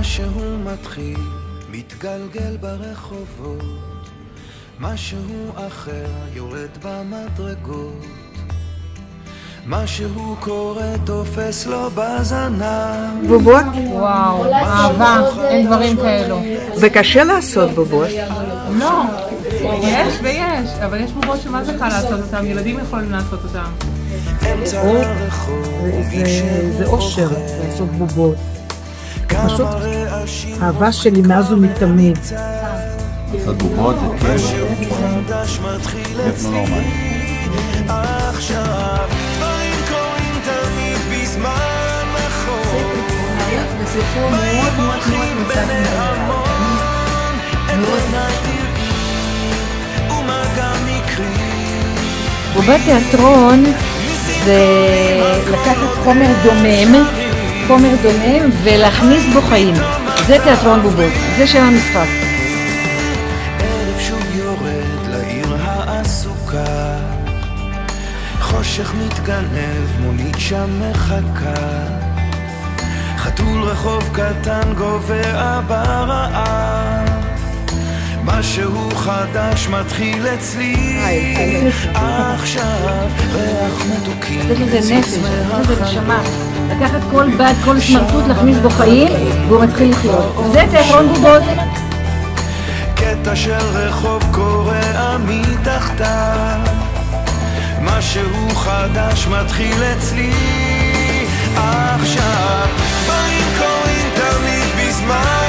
משהו מתחיל, מתגלגל ברחובות, משהו אחר יורד במדרגות, משהו קורה תופס לו בזנב. בובות? וואו, אהבה, אין דברים כאלו. וקשה לעשות בובות? לא, יש ויש, אבל יש בובות שמה זה קל לעשות אותם, ילדים יכולים לעשות אותם. זה אושר לעשות בובות. פשוט אהבה שלי מאז ומתמיד. לעשות בובות זה כיף. כיף לא נורמלי. עכשיו דברים קוראים תמיד בזמן נכון, מולכים ביני המון, אין עיניי תראי ומגע מקרי. בובת תיאטרון זה לקחת חומר דומם ולהכניס בו חיים. זה תיאטרון בובות, זה שם המשחק. ערב שוב יורד לעיר העסוקה, חושך מתגנב, מונית שם מחכה, חתול רחוב קטן גובע ברעב, משהו חדש מתחיל אצלי עכשיו, ריח מתוקים זה נפש, זה נשמה. לקחת כל בד, כל סמרטוט, להכניס בו חיים והוא מתחיל לחיות. זה תיאטרון בובות. קטע של רחוב קורע מתחתיו, משהו חדש מתחיל אצלי עכשיו, דברים קורים תמיד בזמן